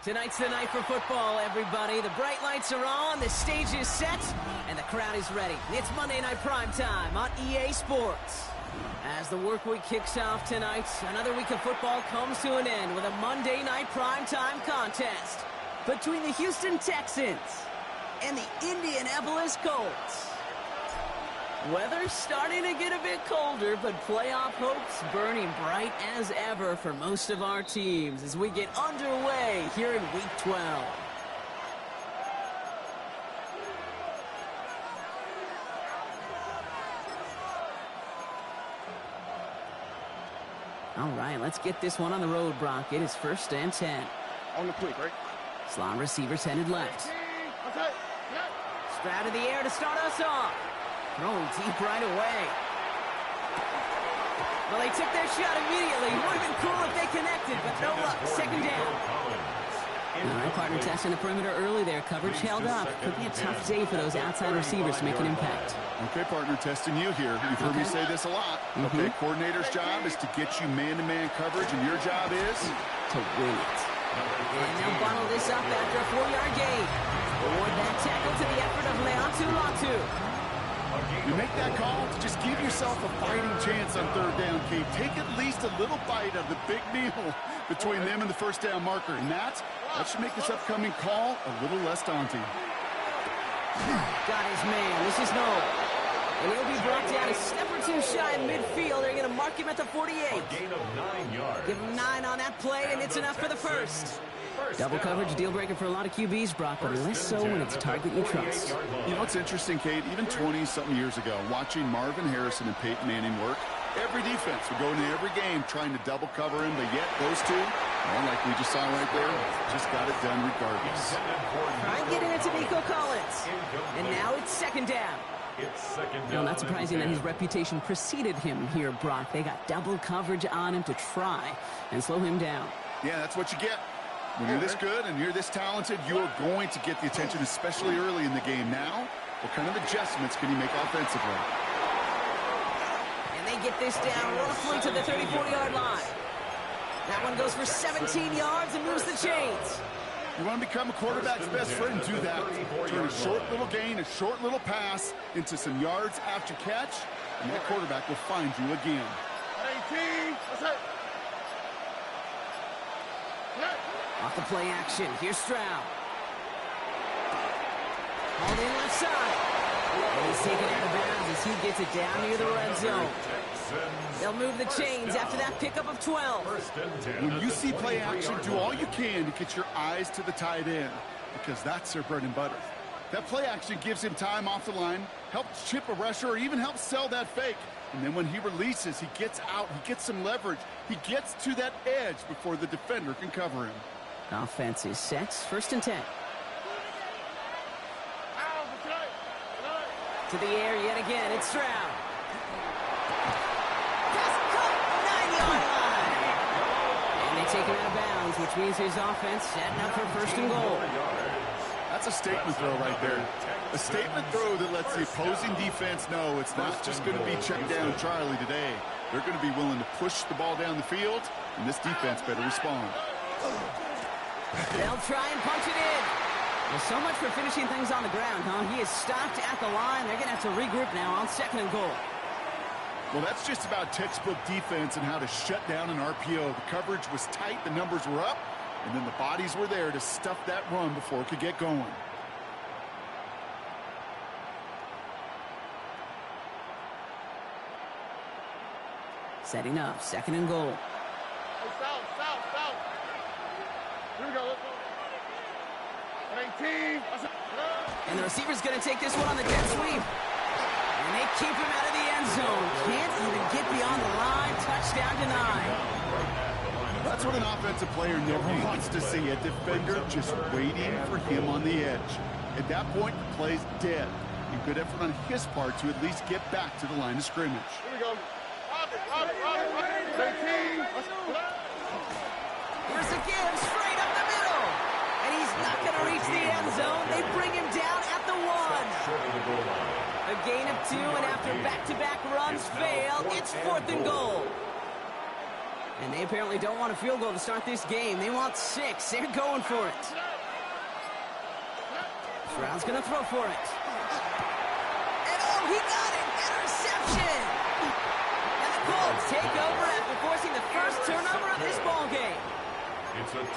Tonight's the night for football, everybody. The bright lights are on, the stage is set, and the crowd is ready. It's Monday Night Primetime on EA Sports. As the work week kicks off tonight, another week of football comes to an end with a Monday Night Primetime contest between the Houston Texans and the Indianapolis Colts. Weather's starting to get a bit colder, but playoff hopes burning bright as ever for most of our teams as we get underway here in Week 12. All right, let's get this one on the road, Brock. It is 1st and 10. On the quick, right? Slot receivers headed left. Stroud in the air to start us off. Throwing deep right away. Well, they took their shot immediately. Would have been cool if they connected, but no luck. 2nd down. All right, partner testing the perimeter early there. Coverage held up. Could be a tough day for those outside receivers to make an impact. Okay, partner, testing you here. You've heard me say this a lot. Okay, coordinator's job is to get you man-to-man coverage, and your job is to win it. And they'll bottle this up after a 4-yard gain. Award that tackle to the effort of Leontu Latu. You make that call to just give yourself a fighting chance on 3rd down, Kate. Take at least a little bite of the big meal between them and the 1st down marker. And that should make this upcoming call a little less daunting. Got his man. This is Noel. And he'll be brought down a step or two shy in midfield. They're going to mark him at the 48. Gain of 9 yards. Give him 9 on that play, and it's enough for the first. Double coverage, deal breaker for a lot of QBs, Brock, but less so when it's a target you trust. You know what's interesting, Kate? Even 20-something years ago, watching Marvin Harrison and Peyton Manning work, every defense would go into every game trying to double cover him, but yet those two, well, like we just saw right there, just got it done regardless. Try getting it to Nico Collins. And now it's 2nd down. No, not surprising that his reputation preceded him here, Brock. They got double coverage on him to try and slow him down. Yeah, that's what you get. When you're this good and you're this talented, you're going to get the attention, especially early in the game. Now, what kind of adjustments can you make offensively? And they get this down roughly to the 34-yard line. That one goes for 17 yards and moves the chains. You want to become a quarterback's best friend, do that. Turn a short little gain, a short little pass into some yards after catch, and that quarterback will find you again. Off the play action, here's Stroud. Hauled in left side. And he's taken out of bounds as he gets it down near the red zone. They'll move the chains after that pickup of 12. When you see play action, do all you can to get your eyes to the tight end, because that's their bread and butter. That play action gives him time off the line, helps chip a rusher, or even helps sell that fake. And then when he releases, he gets out, he gets some leverage. He gets to that edge before the defender can cover him. Offense is set. 1st and 10. To the air yet again. It's Stroud. Pass caught. 9-yard line. And they take him out of bounds, which means his offense setting up for 1st and goal. That's a statement throw right there. A statement throw that lets the opposing defense know it's not just going to be check down Charlie today. They're going to be willing to push the ball down the field, and this defense better respond. They'll try and punch it in. Well, so much for finishing things on the ground, huh? He is stopped at the line. They're going to have to regroup now on 2nd and goal. Well, that's just about textbook defense and how to shut down an RPO. The coverage was tight, the numbers were up, and then the bodies were there to stuff that run before it could get going. Setting up, 2nd and goal. South. Here we go. 18. And the receiver's going to take this one on the jet sweep. And they keep him out of the end zone. Can't even get beyond the line. Touchdown denied. That's what an offensive player never wants to see. A defender just waiting for him on the edge. At that point, the play's dead. A good effort on his part to at least get back to the line of scrimmage. Here we go. 18. Here's a give straight up the middle. And he's not going to reach the end zone. They bring him down at the 1. A gain of 2, and after back-to-back runs fail, it's 4th and goal. And they apparently don't want a field goal to start this game. They want 6. They're going for it. Stroud's going to throw for it. And oh, he got it! Interception! And the Colts take over after forcing the first turnover of this ball game.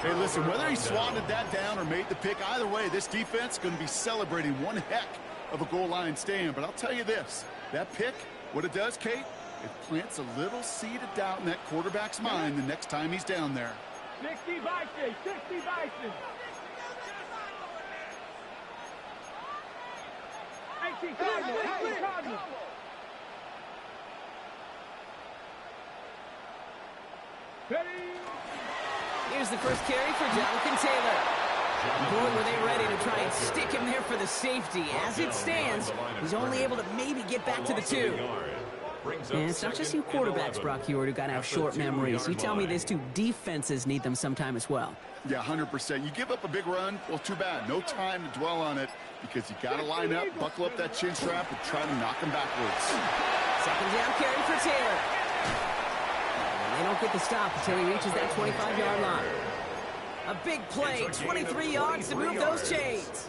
Hey, listen, whether he swatted that down or made the pick, either way, this defense is going to be celebrating one heck of a goal line stand. But I'll tell you this, that pick, what it does, Kate, it plants a little seed of doubt in that quarterback's mind the next time he's down there. 60 Bison, 60 Bison. 18 Cardinals, 18 Cardinals. Ready? Here's the first carry for Jonathan Taylor. Boy, were they ready to try and stick him there for the safety. As it stands, he's only able to maybe get back to the 2. And it's not just you quarterbacks, Brock Heward, who got to have short memories. You tell me these 2 defenses need them sometime as well. Yeah, 100%. You give up a big run, well, too bad. No time to dwell on it because you got to line up, buckle up that chin strap, and try to knock him backwards. Second down carry for Taylor. And they don't get the stop until he reaches that 25-yard line. A big play, 23 yards to move those chains.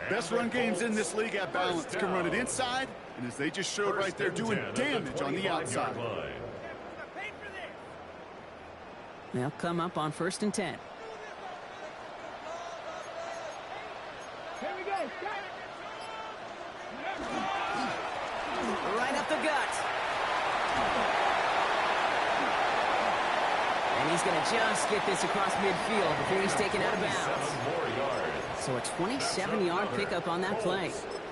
Best run games in this league at balance. Can run it inside, and as they just showed right there, doing damage on the outside. They'll come up on 1st and 10. Here we go. Right up the gut. And he's going to just get this across midfield before he's taken out of bounds. So a 27-yard pickup on that play.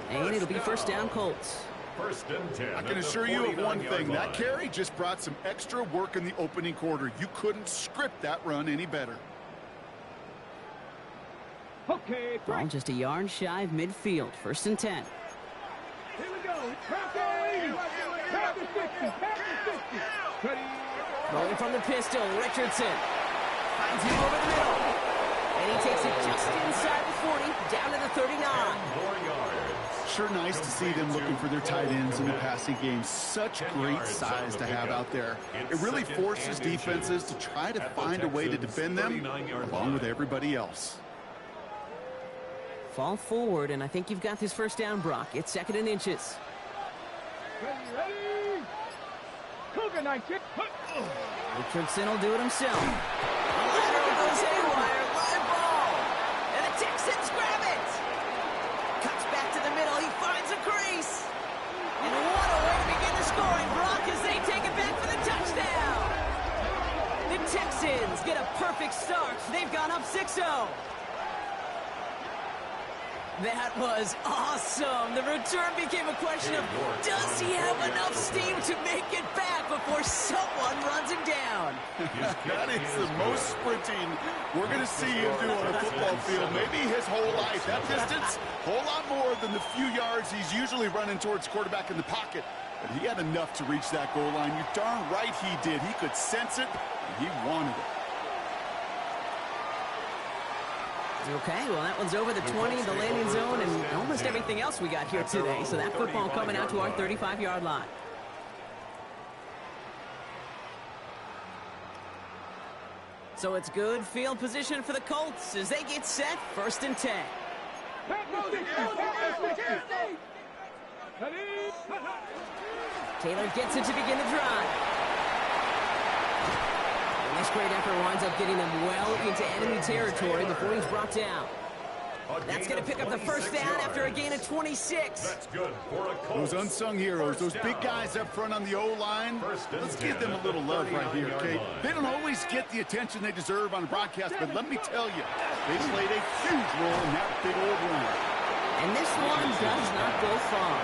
And it'll be first down Colts. I can assure you of one thing. That carry just brought some extra work in the opening quarter. You couldn't script that run any better. Okay, Ball just a yard shy of midfield. 1st and 10. here we go. Pass the 60, pass the 60. Ready? Rolling from the pistol, Richardson finds him over the middle. And he takes it just inside the 40, down to the 39. Sure nice to see them looking for their tight ends in the passing game. Such great size to have out there. It really forces defenses to try to find a way to defend them along with everybody else. Fall forward, and I think you've got this first down, Brock. It's 2nd and inches. Ready? Cougar 19. Richardson will do it himself. The lateral goes haywire. Live ball. And the Texans grab it. Cuts back to the middle. He finds a crease. And what a way to begin the scoring, Brock, as they take it back for the touchdown. The Texans get a perfect start. They've gone up 6-0. That was awesome. The return became a question of, does he have enough steam to make it back before someone runs him down? That is the most sprinting we're going to see him do on a football field. Maybe his whole life. That distance, a whole lot more than the few yards he's usually running towards quarterback in the pocket. But he had enough to reach that goal line. You're darn right he did. He could sense it, and he wanted it. Okay, well, that one's over the 20, the landing zone, and almost everything else we got here today. So that football coming out to our 35-yard line. So it's good field position for the Colts as they get set, 1st and 10. Taylor gets it to begin the drive. This great effort winds up getting them well into enemy territory before he's brought down. That's going to pick up the first down after a gain of 26. That's good for a Colts. Those unsung heroes, those big guys up front on the O-line, let's give them a little love right here, okay? They don't always get the attention they deserve on broadcast, but let me tell you, they played a huge role in that big old run. And this one does not go far.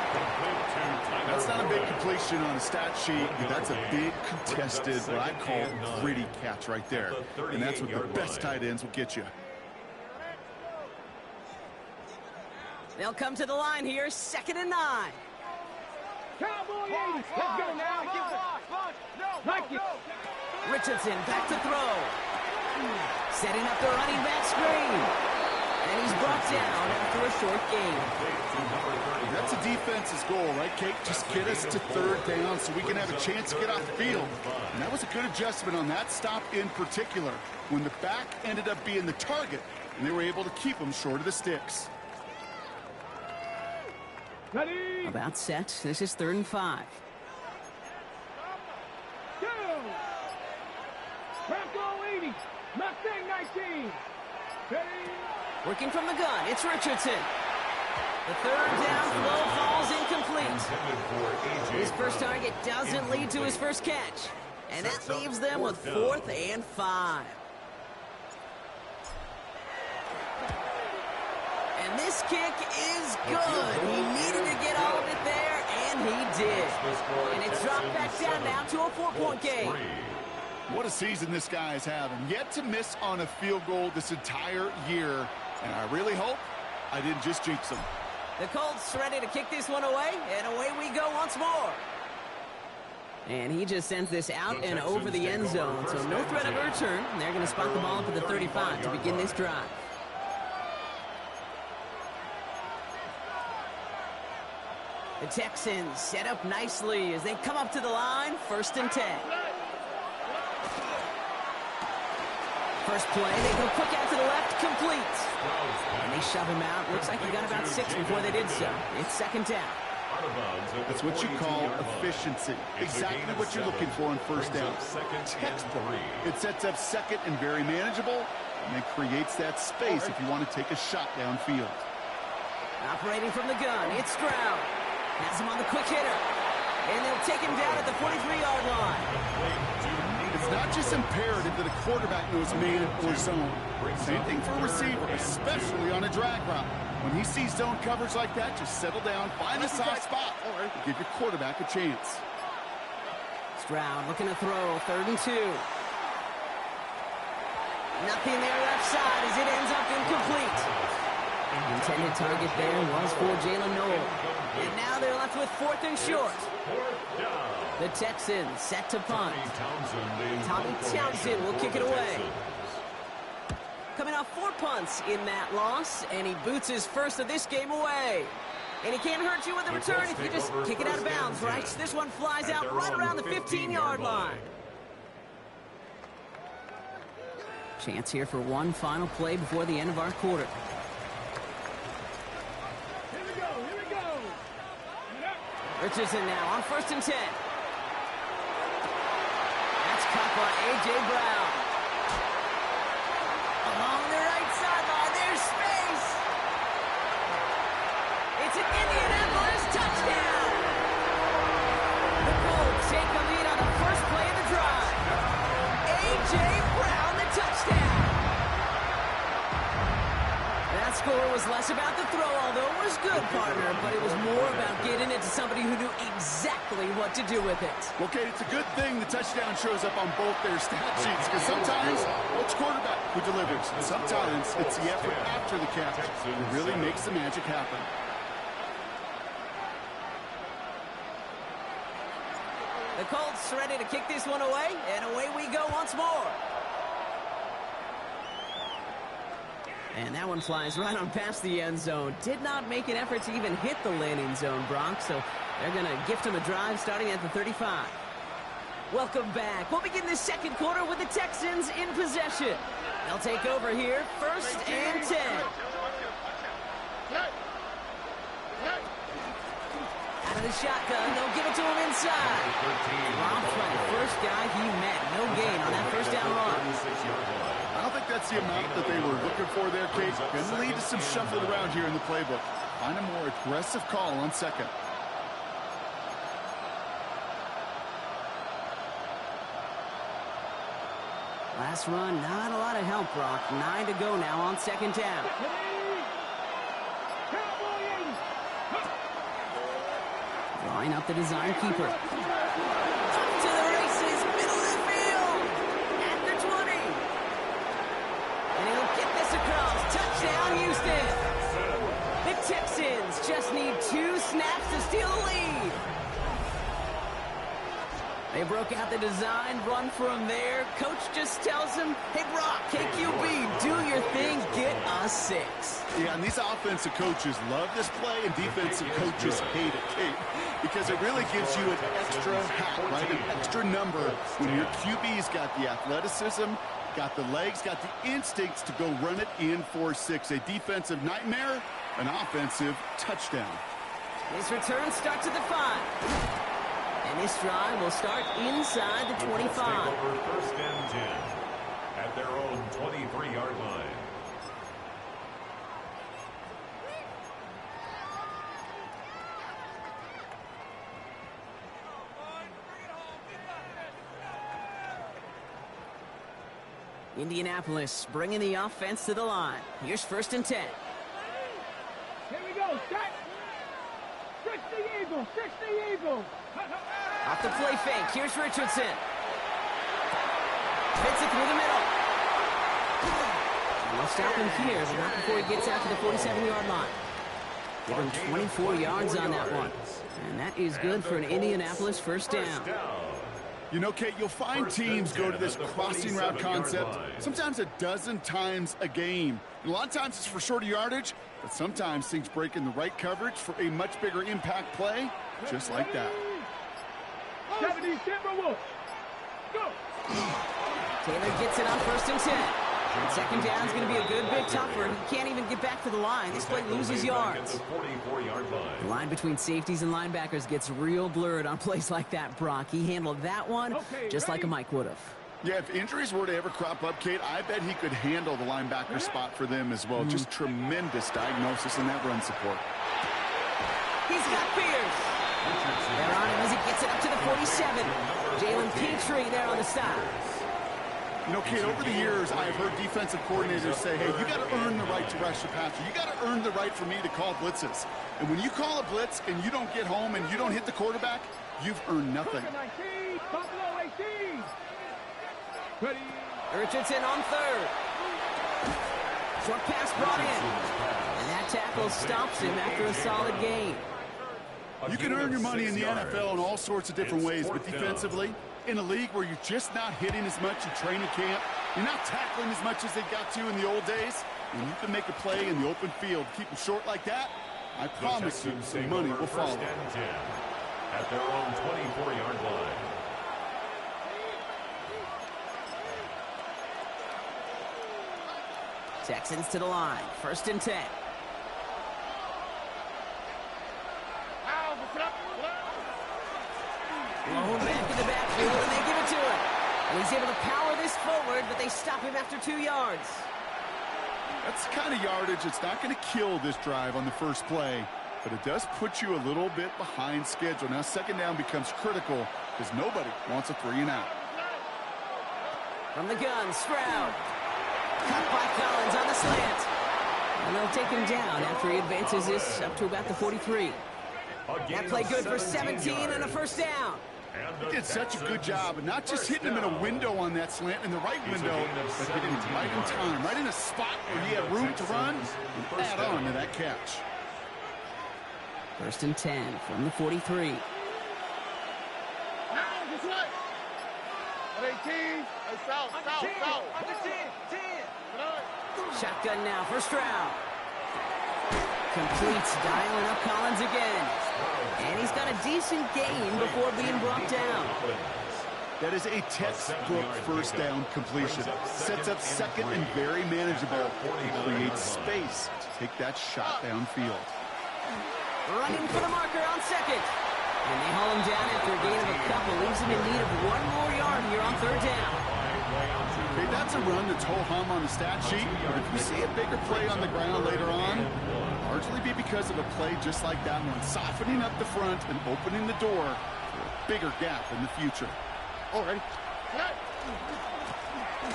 That's not a big completion on a stat sheet, but that's a big contested, what I call gritty catch right there. And that's what the best tight ends will get you. They'll come to the line here, 2nd and 9. Cowboy 80. Let's go now. Like it. Richardson back to throw. Setting up the running back screen. And he's brought down after a short gain. That's a defense's goal, right, Kate? Just get us to third down so we can have a chance to get off the field. And that was a good adjustment on that stop in particular, when the back ended up being the target, and they were able to keep him short of the sticks. Ready? About set. This is 3rd and 5. Go! Bronco 80. Mustang 19. Ready? Working from the gun, it's Richardson. The 3rd down throw falls incomplete. His first target doesn't lead to his first catch. And that leaves them with 4th and 5. And this kick is good. He needed to get all of it there, and he did. And it's dropped back down now to a 4-point game. What a season this guy is having. Yet to miss on a field goal this entire year. And I really hope I didn't just jinx him. The Colts ready to kick this one away, and away we go once more. And he just sends this out and over the end zone, so no threat of a return. They're going to spot the ball up at the 35 to begin this drive. The Texans set up nicely as they come up to the line, 1st and 10. First play, they go quick out to the left, complete. And they shove him out. Looks like he got about 6 before they did so. It's 2nd down. That's what you call efficiency. Exactly what you're looking for on 1st down. Textbook. It sets up 2nd and very manageable, and it creates that space if you want to take a shot downfield. Operating from the gun, it's Stroud. Has him on the quick hitter. And they'll take him down at the 43-yard line. It's not just imperative that a quarterback knows man or zone. Same thing for a receiver, especially on a drag route. When he sees zone coverage like that, just settle down, find a soft spot, or give your quarterback a chance. Stroud looking to throw, 3rd and 2. Nothing there left side as it ends up incomplete. Intended target there was for Jalen Noel. And now they're left with 4th and short. The Texans set to punt. Tommy Townsend will kick it away. Coming off 4 punts in that loss, and he boots his first of this game away. And he can't hurt you with a return if you just kick it out of bounds, right? This one flies out right around the 15-yard line. Chance here for one final play before the end of our quarter. Here we go. Here we go. Richardson now on 1st and 10. That's caught by A.J. Brown. Along the right sideline, there's space. It's an Indianapolis touchdown. The Colts take the lead on the first play of the drive. A.J. Brown, the touchdown. That score was less about the throw, although it was good, partner, but it was more about getting it to somebody who knew exactly what to do with it. Well, Kate, it's a good thing the touchdown shows up on both their stat sheets, because sometimes it's quarterback who delivers. Sometimes it's the effort after the catch that really makes the magic happen. The Colts ready to kick this one away, and away we go once more. And that one flies right on past the end zone. Did not make an effort to even hit the landing zone, Brock, so they're going to gift him a drive starting at the 35. Welcome back. We'll begin the second quarter with the Texans in possession. They'll take over here, 1st and 10. Out of the shotgun, they'll give it to him inside. Robbed by the first guy he met. No gain on that 1st down run. I don't think that's the amount that they were looking for there, Kate. Going to lead to some shuffling around here in the playbook. Find a more aggressive call on 2nd. Last run, not a lot of help, Brock. 9 to go now on 2nd down. Drawing up the design keeper. Up to the races, middle of the field. At the 20. And he'll get this across. Touchdown, Houston. The Texans just need 2 snaps to steal the lead. They broke out the design, run from there. Coach just tells him, hey, Brock, KQB, do your thing, get us 6. Yeah, and these offensive coaches love this play, and defensive coaches hate it, Kate, because it really gives you an extra hat, right? An extra number when your QB's got the athleticism, got the legs, got the instincts to go run it in for 6. A defensive nightmare, an offensive touchdown. This return starts at the 5. And this drive will start inside the 25. First and 10 at their own 23-yard line. Indianapolis bringing the offense to the line. Here's 1st and 10. Here we go. Set. 60 Eagles. 60 Eagles. Off the play fake. Here's Richardson. Fits it through the middle. And they'll stop him here, but not before he gets out to the 47-yard line. Give him 24 yards on that one. And that is good for an Indianapolis first down. You know, Kate, you'll find teams go to this crossing route concept sometimes a dozen times a game. And a lot of times it's for shorter yardage, but sometimes things break in the right coverage for a much bigger impact play, just like that. 70 Timberwolves. Go. Taylor gets it on 1st and 10. And 2nd down is going to be a good bit tougher. He can't even get back to the line. This play loses yards. The line between safeties and linebackers gets real blurred on plays like that, Brock. He handled that one just like a Mike would have. Yeah, if injuries were to ever crop up, Kate, I bet he could handle the linebacker spot for them as well. Just tremendous diagnosis in that run support. He's got Pierce. They're on him as he gets it up to the 47. Jalen Petrie there on the stop. You know, Kate, over the years, I've heard defensive coordinators say, hey, you got to earn the right to rush the passer. You got to earn the right for me to call blitzes. And when you call a blitz and you don't get home and you don't hit the quarterback, you've earned nothing. 19, Buffalo 18. Ready. Richardson on 3rd. Short pass brought in. And that tackle stops him after a solid gain. You can earn your money in the NFL in all sorts of different ways, but defensively, in a league where you're just not hitting as much in training camp, you're not tackling as much as they got to in the old days, and you can make a play in the open field, keep them short like that, I promise you some money will follow. At their own 24-yard line. Texans to the line. 1st and 10. Blown back in the backfield, and they give it to him. And he's able to power this forward, but they stop him after 2 yards. That's the kind of yardage that's not going to kill this drive on the first play, but it does put you a little bit behind schedule. Now 2nd down becomes critical because nobody wants a 3-and-out. From the gun, Stroud. Cut by Collins on the slant. And they'll take him down after he advances this up to about the 43. That play good for 17 and a first down. He did such a good job, and not just hitting him in a window on that slant, in the right window, but hitting him right in time, right in a spot where he had room to run and add on to that catch. 1st and 10 from the 43. Shotgun now for Stroud. Completes, dialing up Collins again. And he's got a decent gain before being brought down. That is a textbook first down completion. Sets up 2nd and very manageable. He creates space to take that shot downfield. Running for the marker on 2nd. And they haul him down after a gain of a couple. Leaves him in need of 1 more yard here on 3rd down. Okay, that's a run that's ho-hum on the stat sheet. But if you see a bigger play on the ground later on, largely be because of a play just like that one, softening up the front and opening the door for a bigger gap in the future. Already.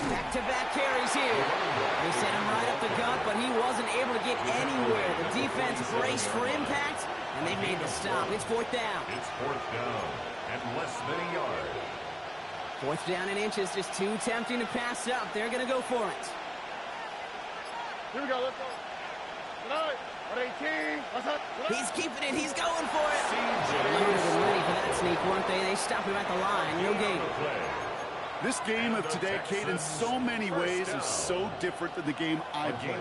Back-to-back carries here. They sent him right up the gut, but he wasn't able to get anywhere. The defense braced for impact, and they made the stop. It's 4th down. It's 4th down and less than a yard. 4th down in inches, just too tempting to pass up. They're going to go for it. Here we go. Let's go. Tonight. 18. He's keeping it. He's going for it. They were ready for that sneak, weren't they? They stopped him at the line. No gain. This game of today, Kate, in so many ways is so different than the game I played.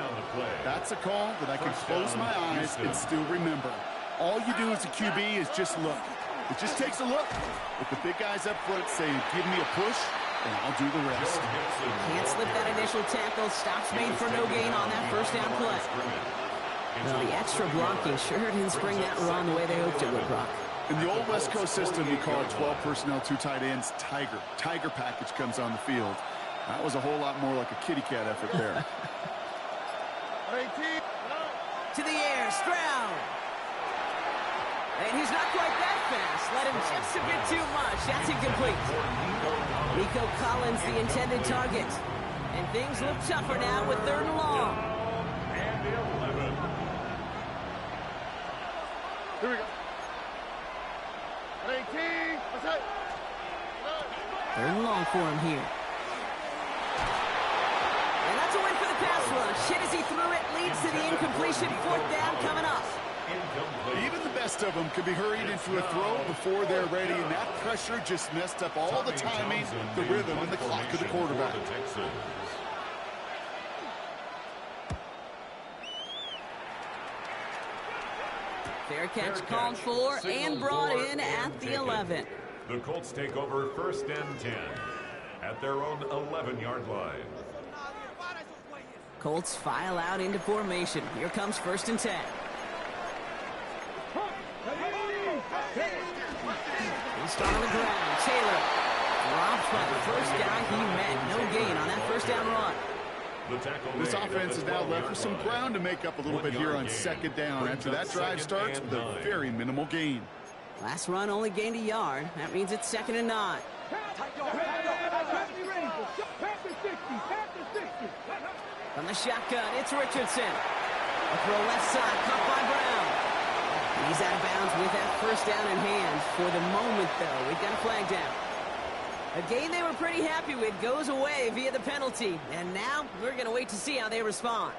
That's a call that I can close my eyes and still remember. All you do as a QB is just look. It just takes a look. With the big guys up front saying, give me a push, and I'll do the rest. Can't slip that initial tackle. Stops made for no gain on that first down play. Well, the extra blocking sure didn't spring that run the way they hoped it would, Brock. In the old West Coast system, you call 12 personnel, 2 tight ends, Tiger. Tiger package comes on the field. That was a whole lot more like a kitty cat effort there. To the air, Stroud. And he's not quite that fast. Let him just a bit too much. That's incomplete. Nico Collins, the intended target. And things look tougher now with 3rd and long. And 11. Here we go. 3rd and long for him here. And that's a win for the pass rush. Hit as he threw it, leads to the incompletion. 4th down coming up. Even the best of them could be hurried into a throw before they're ready, and that pressure just messed up all the timing, the rhythm, and the clock of the quarterback. Fair catch called for and brought in at the 11. The Colts take over 1st and 10 at their own 11-yard line. Colts file out into formation. Here comes 1st and 10. He'll start on the ground. Taylor drops by the first guy he met. No gain on that 1st down run. This offense is now left with some ground to make up a little bit here on 2nd down after that drive starts with a very minimal gain. Last run only gained a yard. That means it's 2nd and 9. From the shotgun, it's Richardson. A throw left side, caught by Brown. He's out of bounds with that 1st down in hand. For the moment, though, we've got a flag down. A gain they were pretty happy with goes away via the penalty. And now we're going to wait to see how they respond.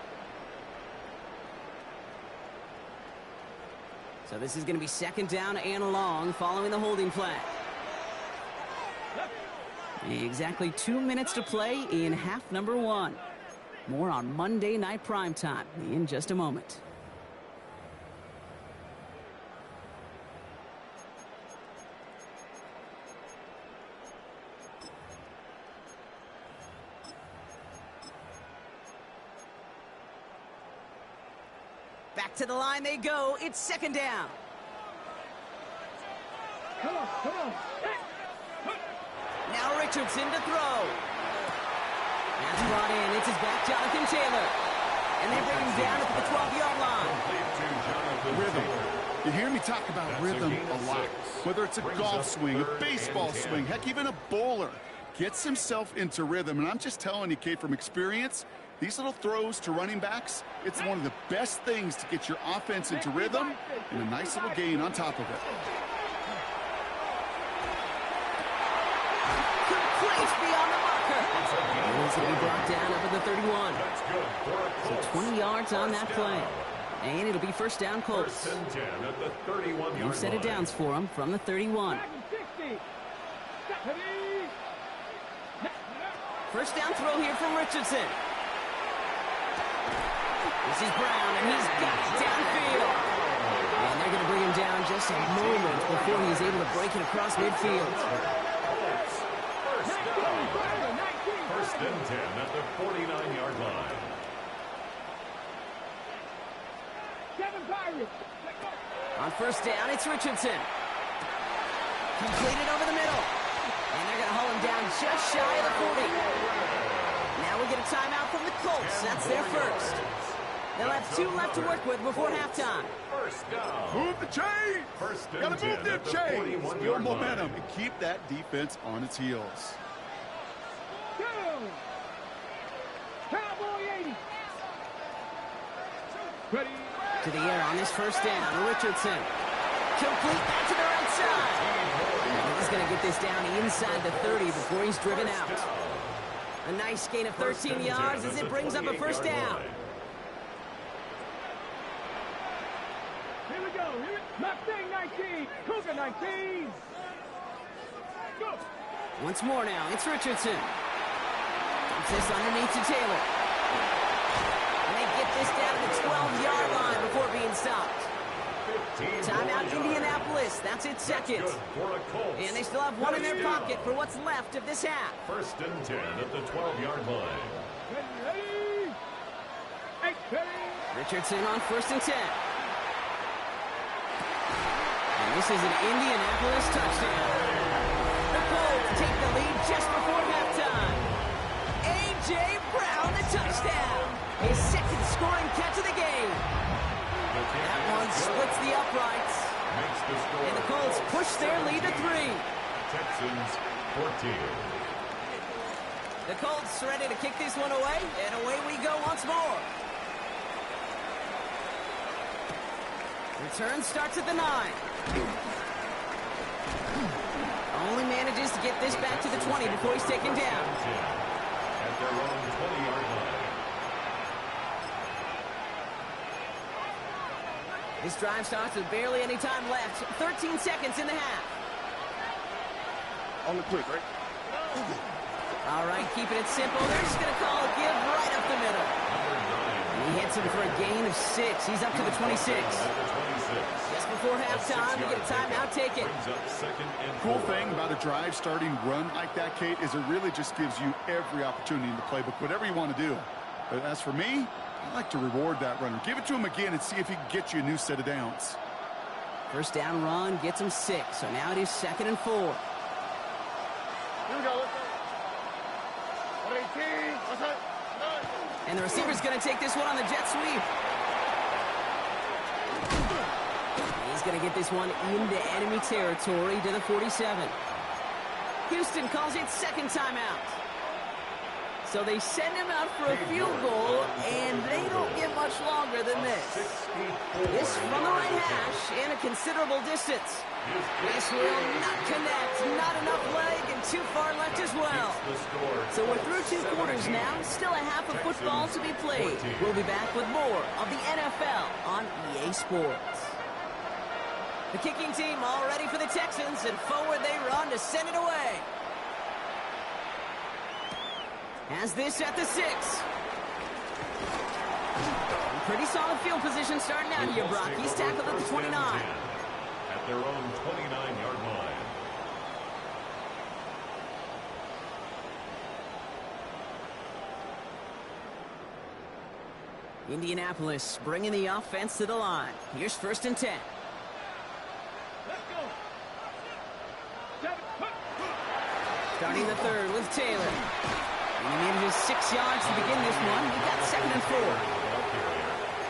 So this is going to be 2nd down and long following the holding flag. Exactly 2 minutes to play in half number 1. More on Monday Night Primetime in just a moment. Back to the line they go. It's 2nd down. Come on. Now Richardson to throw. That's brought in. It's his back, Jonathan Taylor. And they bring him down at the 12-yard line. Rhythm. You hear me talk about rhythm a lot. Whether it's a golf swing, a baseball swing, heck, even a bowler gets himself into rhythm. And I'm just telling you, Kate, from experience, these little throws to running backs, it's one of the best things to get your offense into rhythm and a nice little gain on top of it. Complete beyond the marker. He's going to be brought down up at the 31. So 20 yards on that play. And it'll be 1st down Colts. New set of downs for him from the 31. 1st down throw here from Richardson. This is Brown, and he's got it downfield. And they're going to bring him down just a moment before he's able to break it across midfield. 1st and 10 at the 49-yard line. On 1st down, it's Richardson. Completed over the middle. And they're going to haul him down just shy of the 40. Now we get a timeout from the Colts. That's their first. They'll have 2 left to work with before halftime. 1st down. Move the chains. Gotta move them chains. Build momentum and keep that defense on its heels. Cowboy 80. Ready. To the air on this 1st down. Richardson. Complete back to the right side. And he's going to get this down inside the 30 before he's driven out. A nice gain of 13 yards as it brings up a 1st down. Here we go. Mustang 19. Cougar 19. Go. Once more now, it's Richardson. Dumps this underneath to Taylor. And they get this down to the 12-yard line before being stopped. Timeout Indianapolis. That's its second. And they still have one in their pocket for what's left of this half. First and 10 at the 12-yard line. Ready? Hey, ready? Richardson on first and 10. And this is an Indianapolis touchdown. The Colts take the lead just before halftime. A.J. Brown, the touchdown. His second scoring catch of the game. That one splits the uprights. And the Colts push their lead to 3. Texans 14. The Colts ready to kick this one away, and away we go once more. Return starts at the 9. Only manages to get this back to the 20 before he's taken down. At their own 20-yard line. This drive starts with barely any time left. 13 seconds in the half. On the quick, right? All right, keeping it simple. They're just going to call a give right up the middle. He hits him for a gain of 6. He's up to the 26. Just before halftime, we get a timeout, take it. Cool thing about a drive starting run like that, Kate, is it really just gives you every opportunity in the playbook, whatever you want to do. But as for me, I like to reward that runner. Give it to him again and see if he can get you a new set of downs. First down run gets him 6. So now it is 2nd and 4. Here we go. Let's go. 118. What's that? And the receiver's going to take this one on the jet sweep. He's going to get this one into enemy territory to the 47. Houston calls it second timeout. So they send him out for a field goal, and they don't get much longer than this. This from the right hash and a considerable distance. This will not connect. Not enough leg and too far left as well. So we're through 2 quarters now. Still a half of football to be played. We'll be back with more of the NFL on EA Sports. The kicking team all ready for the Texans, and forward they run to send it away. Has this at the 6. Pretty solid field position starting out here, Brock. He's tackled at the 29. At their own 29-yard line. Indianapolis bringing the offense to the line. Here's first and 10. Let's go. 7. Starting the 3rd with Taylor. And he needed his 6 yards to begin this one. He got 2nd and 4.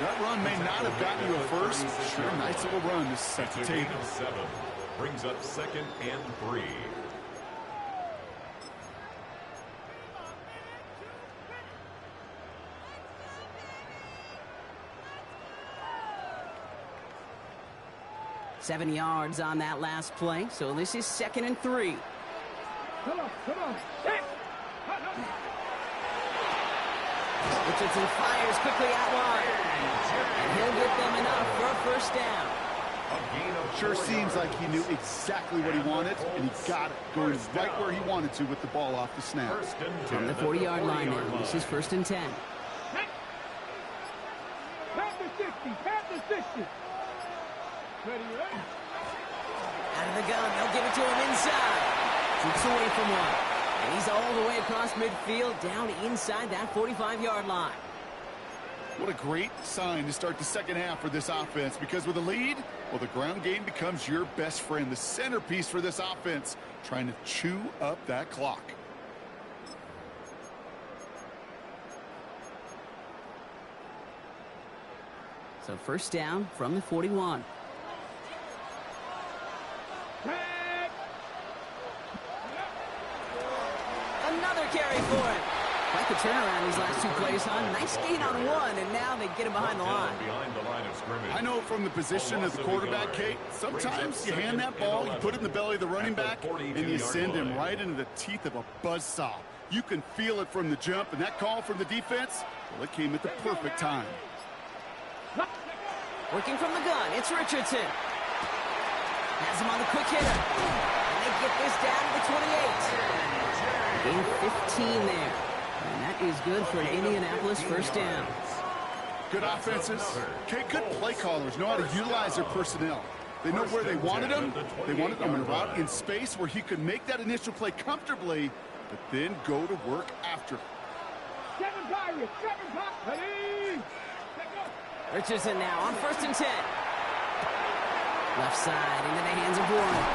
That run may not have gotten you a first. Sure, nice little run to set the table. 7 brings up 2nd and 3. Seven yards on that last play, so this is 2nd and 3. Come on, come on. Set. Richardson fires quickly out wide. And he'll get them enough for a first down. Sure seems like he knew exactly what he wanted, and he got it, going right where he wanted to with the ball off the snap. From the 40-yard line now, this is first and 10. Pat the 60, pat the 60. Ready, ready? Out of the gun, they'll give it to him inside. Keeps away from one. And he's all the way across midfield, down inside that 45-yard line. What a great sign to start the second half for this offense, because with a lead, well, the ground game becomes your best friend, the centerpiece for this offense, trying to chew up that clock. So first down from the 41. Another carry for him. Quite the turnaround these last 2 plays, huh? Nice gain on one, and now they get him behind the line. I know from the position of the quarterback, Kate, sometimes you hand that ball, you put it in the belly of the running back, and you send him right into the teeth of a buzzsaw. You can feel it from the jump, and that call from the defense, well, it came at the perfect time. Working from the gun, it's Richardson. Has him on the quick hitter. And they get this down to the 28. Gain 15 there. And that is good for an Indianapolis first down. Good offenses. Okay, good play callers know how to utilize their personnel. They know where they wanted him. They wanted him in a route in space where he could make that initial play comfortably, but then go to work after. 7 Pirates, 7 Pirates. Ready? Richardson now on 1st and 10. Left side into the hands of Warren.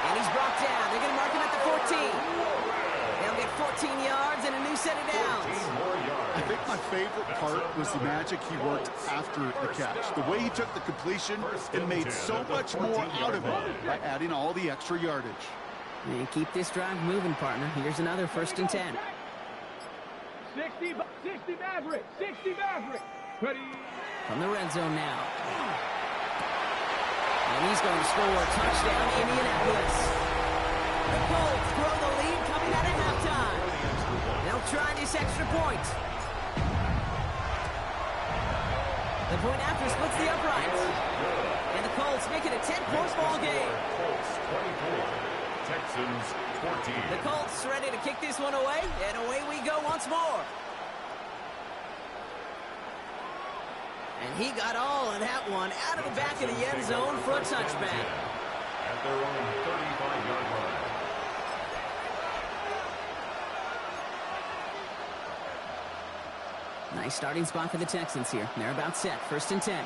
And he's brought down. They're going to mark him at the 14. They'll get 14 yards and a new set of downs. I think my favorite part was the magic he worked after the catch. The way he took the completion and made so much more out of it by adding all the extra yardage. And keep this drive moving, partner. Here's another 1st and 10. 60 Maverick, 60 Maverick. Ready? From the red zone now. And he's going to score a touchdown, Indianapolis. The Colts grow the lead coming out of halftime. They'll try this extra point. The point after splits the uprights. And the Colts make it a 10-point ball game. Colts 24, Texans 14. The Colts ready to kick this one away, and away we go once more. And he got all of that one out of the back of the end zone for a touchback. At their own 35-yard line. Nice starting spot for the Texans here. They're about set. 1st and 10.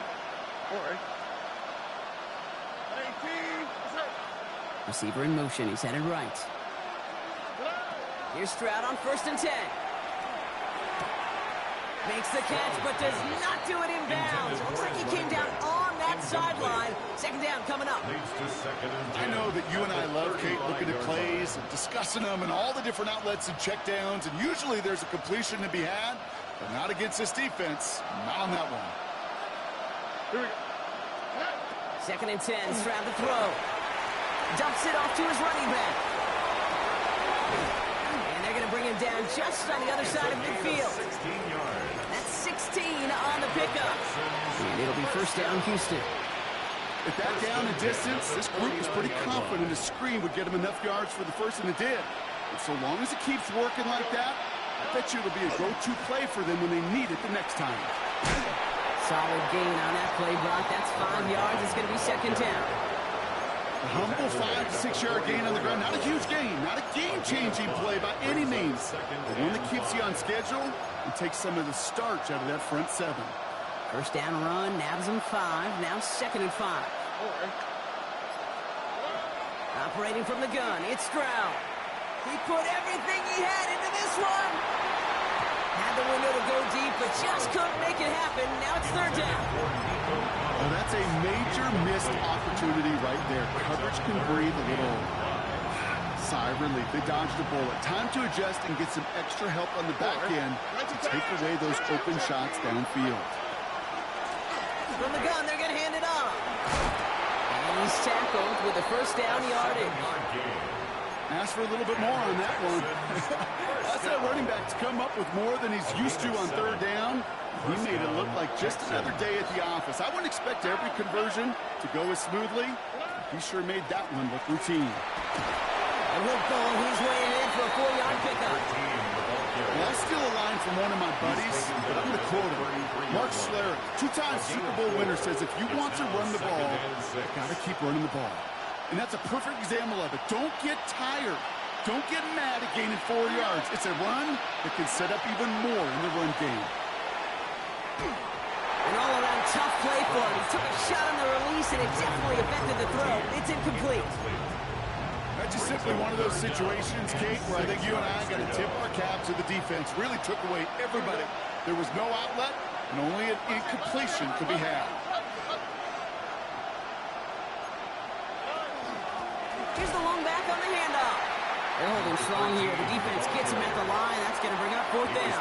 Receiver in motion. He's headed right. Here's Stroud on 1st and 10. Makes the catch, but does not do it in bounds. Looks like he came down on that sideline. 2nd down coming up. I know that you and I love, Kate, looking at plays and discussing them and all the different outlets and checkdowns, and usually there's a completion to be had, but not against this defense. Not on that one. Here we go. 2nd and 10. Stroud to throw. Dumps it off to his running back. And they're going to bring him down just on the other side of midfield. 16 yards. That's 16 on the pickup. And it'll be 1st down, Houston. At that down and distance, this group was pretty confident a screen would get him enough yards for the first, and it did. And so long as it keeps working like that, I bet you it'll be a go-to play for them when they need it the next time. Solid gain on that play, Brock. That's 5 yards. It's going to be 2nd down. A humble 5 to 6 yard gain on the ground. Not a huge gain, not a game-changing play by any means, but one that keeps you on schedule and takes some of the starch out of that front 7. 1st down run, nabs him 5. Now 2nd and 5. Operating from the gun, it's Stroud. He put everything he had into this one. Had the window to go deep, but just couldn't make it happen. Now it's 3rd down. Well, that's a major missed opportunity right there. Coverage can breathe a little sigh of relief. They dodged a bullet. Time to adjust and get some extra help on the back end to take away those open shots downfield. From the gun, they're going to hand it off. And he's tackled with a 1st down yardage. Ask for a little bit more on that one. That's that running back to come up with more than he's used to on 3rd down. He made it look like just another day at the office. I wouldn't expect every conversion to go as smoothly. He sure made that one look routine. And he'll go his way ahead for a 4-yard pickup. Well, I'll steal a line from one of my buddies, but I'm going to quote him. Mark Schlereth, 2-time Super Bowl winner, says if you want to run the ball, you got to keep running the ball. And that's a perfect example of it. Don't get tired. Don't get mad at gaining 4 yards. It's a run that can set up even more in the run game. An all-around tough play for him. He took a shot on the release, and it definitely affected the throw. It's incomplete. That's just simply one of those situations, Kate, where I think you and I got to tip our cap to the defense. Really took away everybody. There was no outlet, and only an incompletion could be had. Here's the long back on the handoff. They're holding strong here. The defense gets him at the line. That's going to bring up 4th down.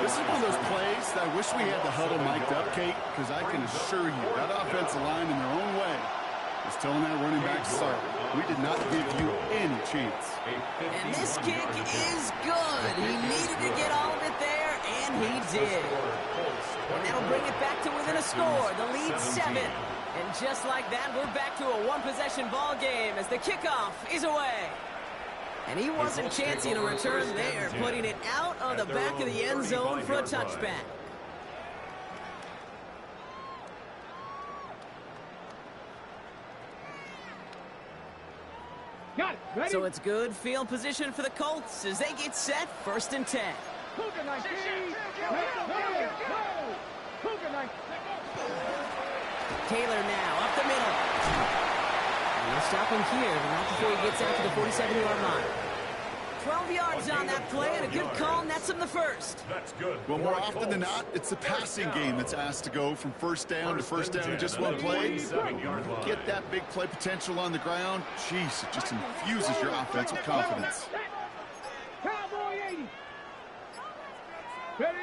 This is one of those plays that I wish we had the huddle mic'd up, Kate, because I can assure you that offensive line in their own way is telling that running back, sorry, we did not give you any chance. And this kick is good. He needed to get all of it there, and he did. And that'll bring it back to within a score. The lead 7. And just like that, we're back to a one-possession ball game as the kickoff is away. And he wasn't chancing a return there, putting it out on the back of the end zone for a touchback. Got it. Ready? So it's good field position for the Colts as they get set, 1st and 10. Cougar 19. Cougar 19. Taylor now up the middle. And he'll stop him here, but not before he gets out to the 47-yard line. 12 yards on that play, and a good call nets him the first. That's good. Well, more often than not, it's the passing game that's asked to go from first down in just one play. Get that big play potential on the ground. Jeez, it just infuses your offense with confidence. Cowboy 80. Ready?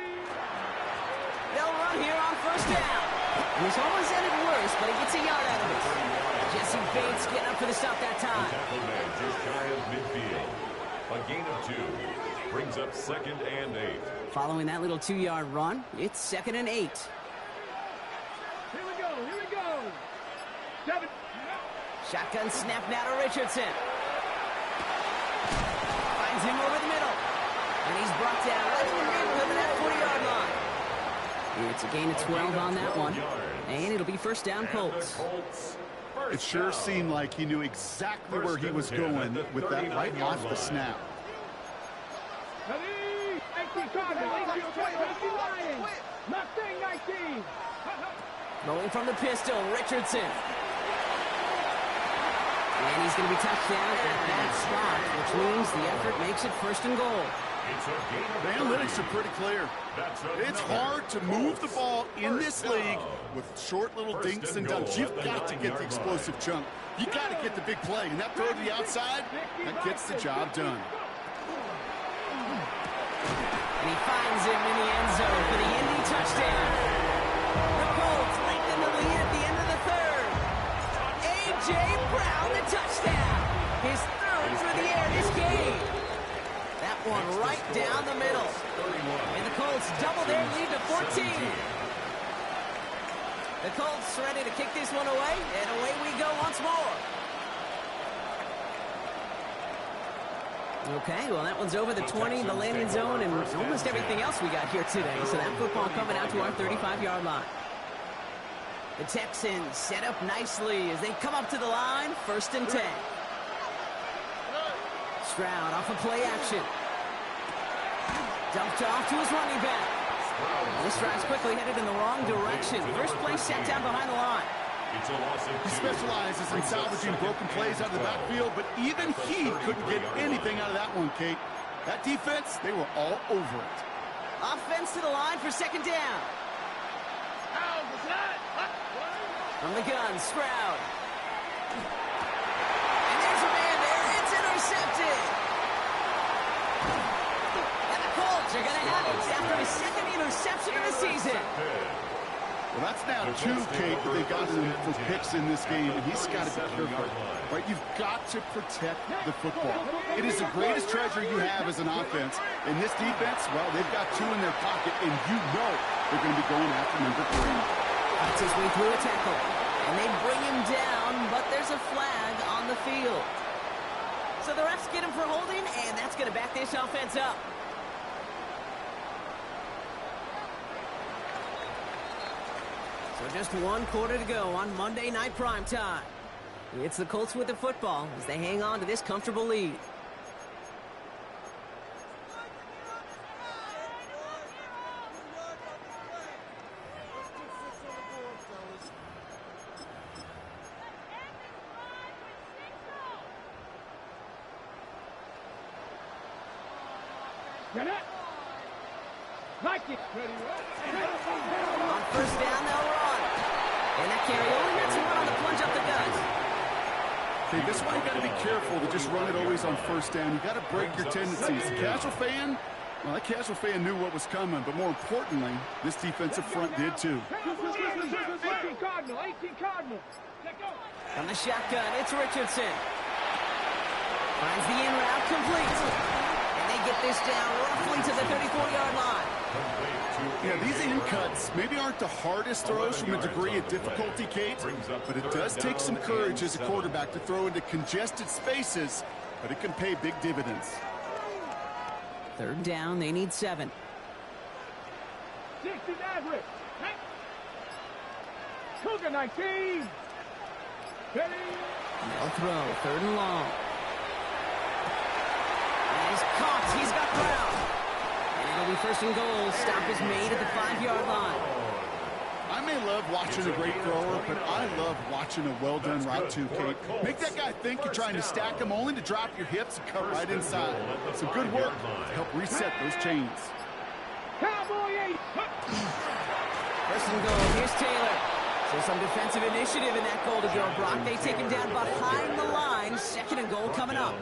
They'll run here on 1st down. And he's almost ended worse, but he gets a yard out of it. Jesse Bates getting up for the stop that time. Tackle man just shy of midfield. A gain of 2 brings up 2nd and 8. Following that little 2-yard run, it's 2nd and 8. Here we go. 7. Shotgun snap now to Richardson. Finds him over the middle. And he's brought down right in the neighborhood of that 40-yard line. It's a gain of 12 on that one. And it'll be 1st down Colts. It sure seemed like he knew exactly where he was going with that right off the snap. Ready? 18 Cardinal. 18 Lions. Mustang 19. Rolling from the pistol, Richardson. And he's going to be touched down at that spot, which means the effort makes it 1st and goal. The analytics are pretty clear. It's hard to move the ball in this league with short little dinks and dunks. You've got to get the explosive chunk. You got to get the big play. And that throw to the outside, that gets the job done. And he finds him in the end zone for the Indy touchdown. The Colts lengthen the lead at the end of the 3rd. A.J. Brown, the touchdown. His 3rd for the air this game. That one right down the middle. And the Colts double their lead to 14. The Colts ready to kick this one away, and away we go once more. Okay, well, that one's over the 20, the landing zone, and almost everything else we got here today. So that football coming out to our 35-yard line. The Texans set up nicely as they come up to the line, 1st and 10. Stroud off of play action. Dumped off to his running back. This drive's quickly headed in the wrong direction. First play set down behind the line. He specializes in salvaging broken plays out of the backfield, but even he couldn't get anything out of that one, Kate. That defense, they were all over it. Offense to the line for 2nd down. From the gun, Stroud. And there's a man there. It's intercepted. And the Colts are going to have it after his 2nd interception of the season. Well, that's now 2, Kate, that they got him for picks in this game, and he's got to be careful. Right? You've got to protect the football. It is the greatest treasure you have as an offense. And this defense, well, they've got 2 in their pocket, and you know they're going to be going after number 3. That's his way through a tackle. And they bring him down, but there's a flag on the field. So the refs get him for holding, and that's going to back this offense up. So just 1 quarter to go on Monday Night Primetime. It's the Colts with the football as they hang on to this comfortable lead. Get it. Like it. Ready. On 1st down, they'll run. And that carry only gets 1 on the plunge up the gut. Okay, this one you got to be careful to just run it always on 1st down. You got to break your tendencies. The casual fan, well, that casual fan knew what was coming, but more importantly, this defensive front did too. 18 Cardinal. 18 Cardinal. From the shotgun, it's Richardson. Finds the in route complete. And they get this down roughly to the 34-yard line. Complete to Yeah, these in cuts maybe aren't the hardest throws from a degree of difficulty, Kate, but it does take some courage as a quarterback to throw into congested spaces, but it can pay big dividends. Third down, they need 7. 60 average. Cougar 19. Ready. They'll throw, 3rd and long. And he's caught, he's got ground. And it'll be 1st and goal. Stop is made at the 5-yard line. I may love watching a great thrower, but I love watching a well-done route too, Kate. Make that guy think you're trying to stack him only to drop your hips and cut right inside. Some good work to help reset those chains. Cowboy 8. 1st and goal, here's Taylor. So some defensive initiative in that goal to go, Brock. They take him down behind the line. 2nd and goal coming up.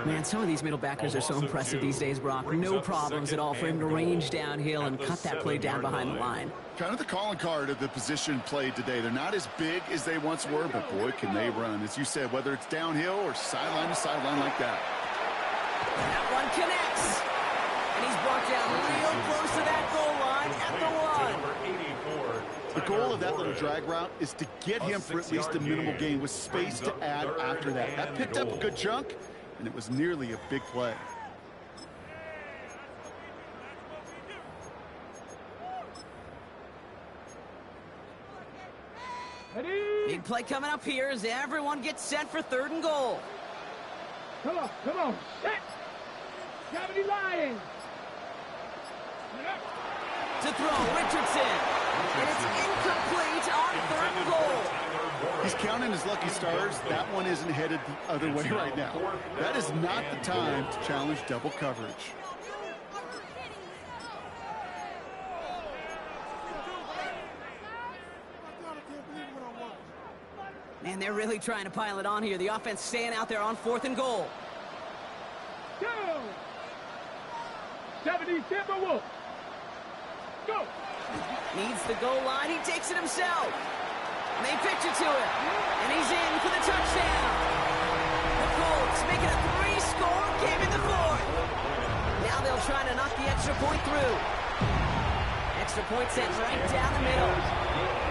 Man, some of these middle backers are so impressive these days, Brock. No problems at all for him to range downhill and cut that play down behind the line. Kind of the calling card of the position played today. They're not as big as they once were, but boy, can they run. As you said, whether it's downhill or sideline to sideline like that. That one connects. And he's brought down real close to that goal line at the 1. The goal of that little drag route is to get him for at least a minimal gain with space to add after that. That picked up a good chunk, and it was nearly a big play. Ready. Big play coming up here as everyone gets set for 3rd and goal. Come on. Set. Gravity Lions. To throw, Richardson. And it's incomplete on 3rd and goal. He's counting his lucky stars. That one isn't headed the other way right now. That is not the time to challenge double coverage. Man, they're really trying to pile it on here. The offense staying out there on 4th and goal. Go. 70 Timberwolves. Go. Needs the goal line. He takes it himself. And they pitch it to him. And he's in for the touchdown. The Colts make it a 3-score game in the 4th. Now they'll try to knock the extra point through. Extra point sent right down the middle.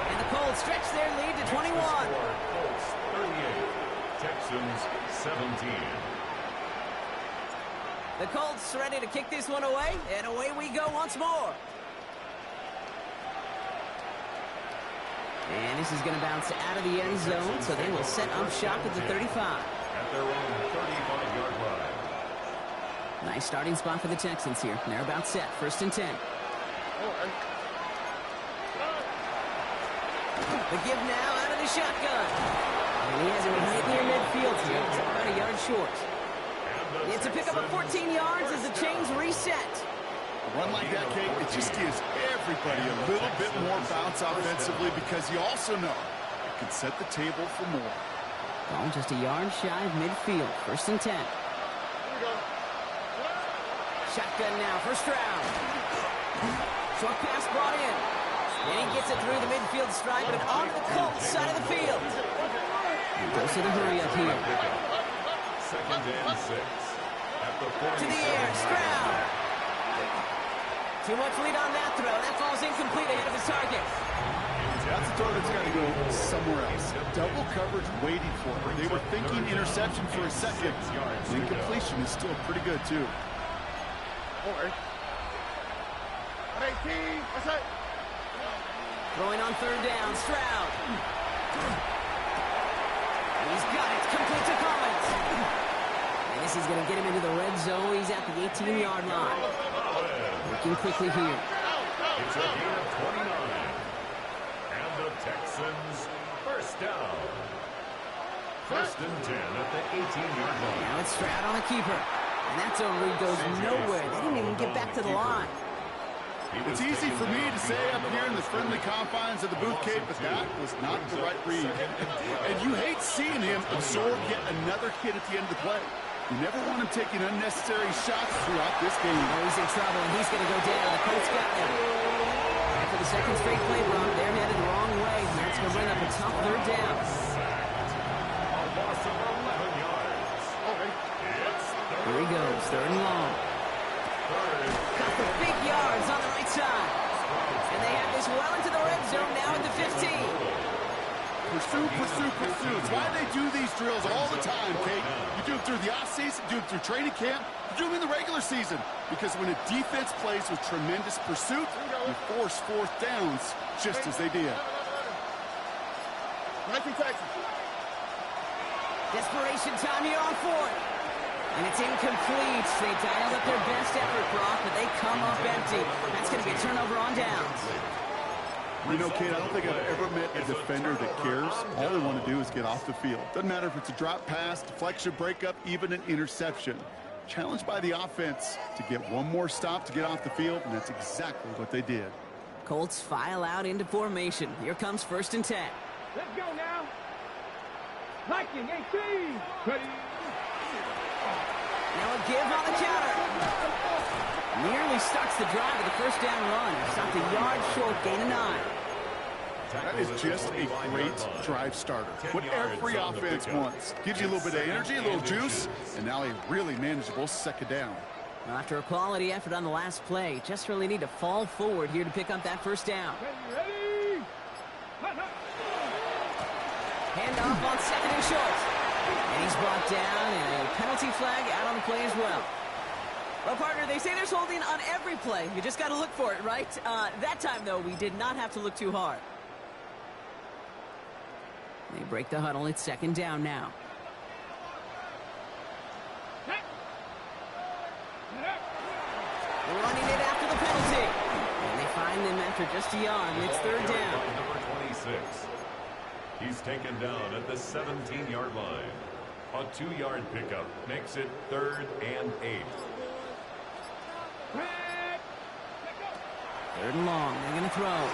And the Colts stretch their lead to 21. Colts 38, Texans 17. The Colts ready to kick this one away. And away we go once more. And this is going to bounce out of the end zone, so they will set up shop at the 35. At their own 35-yard line. Nice starting spot for the Texans here. They're about set. 1st and 10. The give now out of the shotgun. And he hasn't been hit near midfield here. It's about a yard short. It's a pickup of 14 yards as the chains reset. A run like that, Kate, it just gives everybody a little bit more bounce offensively because you also know it can set the table for more. Ball just a yard shy of midfield. 1st and 10. Shotgun now, 1st round. Short pass brought in. And he gets it through the midfield stripe and onto the Colts side of the field. He goes to the hurry up here. 2nd and 6. At the 47. To the air, Stroud. Too much lead on that throw. That falls incomplete ahead of his target. That's a throw that's got to go somewhere else. Double coverage waiting for it. They were thinking interception for a second. The incompletion is still pretty good, too. Throwing on 3rd down, Stroud. He's got it. Complete to Collins. And this is going to get him into the red zone. He's at the 18-yard line. Working quickly here. It's a gain of 29. And the Texans 1st down. 1st and 10 at the 18-yard line. Now it's Stroud on a keeper. And that's over. He goes nowhere. They didn't even get back to the line. It's easy for me to say up here in the friendly confines of the booth, Kate, but that was not the right read. And you hate seeing him absorb yet another hit at the end of the play. You never want him taking unnecessary shots throughout this game. Oh, he's in trouble, and he's going to go down. The Colts got him. And for the 2nd straight play, Brock, they're headed the wrong way. And that's going to bring up a tough 3rd down. A loss of 11 yards. Here he goes, 3rd and long. Got the big yards on the right side. this well into the red zone now at the 15. Pursue, pursue, pursue. It's why they do these drills all the time, Kate. You do them through the offseason, do them through training camp, you do them in the regular season. Because when a defense plays with tremendous pursuit, you force fourth downs just as they did. Desperation time here on fourth. And it's incomplete. They dialed up their best effort, Brock, but they come up empty. That's going to be a turnover on downs. You know, Kate, I don't think I've ever met a defender that cares. All they want to do is get off the field. Doesn't matter if it's a drop pass, deflection, breakup, even an interception. Challenged by the offense to get one more stop to get off the field, and that's exactly what they did. Colts file out into formation. Here comes 1st and 10. Let's go now. Viking 18. Ready. Now a give on the counter. Nearly starts the drive with a first down run. Stopped a yard short, gain of 9. That is just a great drive starter. What every offense wants. Gives you a little bit of energy, a little juice, and now a really manageable second down. Well, after a quality effort on the last play, just really need to fall forward here to pick up that first down. Ready. Handoff on 2nd and short. And he's brought down, and a penalty flag out on the play as well. Well, partner, they say there's holding on every play. You just got to look for it, right? That time, though, we did not have to look too hard. They break the huddle. It's 2nd down now. Running it after the penalty. And they find them after just a yard. It's 3rd down. Number 26. He's taken down at the 17-yard line. A 2-yard pickup makes it 3rd and 8. 3rd and long. They're going to throw.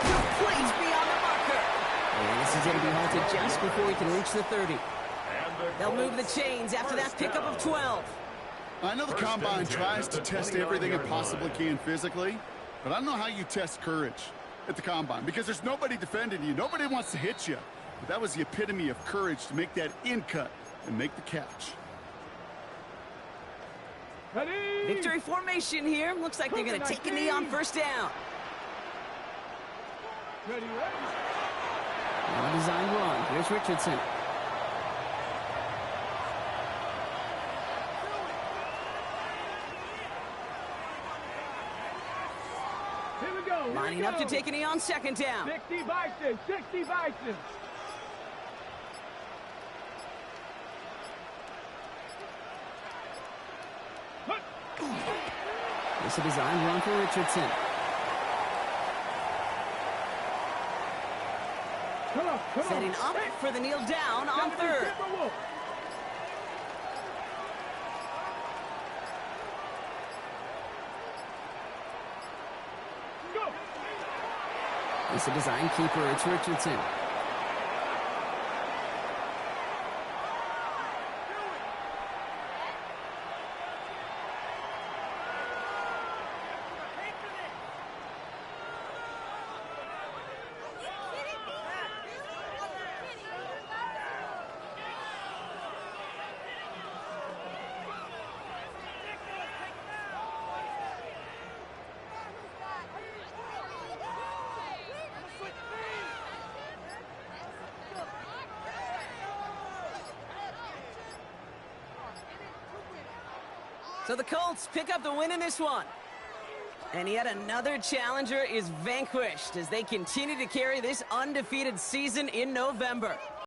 Complete beyond the marker. And this is going to be halted just before he can reach the 30. They'll move the chains after that pickup of 12. I know the combine tries to test everything it possibly can physically, but I don't know how you test courage at the combine because there's nobody defending you. Nobody wants to hit you. But that was the epitome of courage to make that in cut and make the catch. Ready. Victory formation here. Looks like they're going to take a knee on 1st down. Ready. Well-designed run. Here's Richardson. Here we go. Lining up to take a knee on 2nd down. 60 Bison. 60 Bison. This is a designed run for Richardson. Come on. Setting up for the kneel down on 3rd. Go. This is a design keeper. It's Richardson. So the Colts pick up the win in this one. And yet another challenger is vanquished as they continue to carry this undefeated season in November.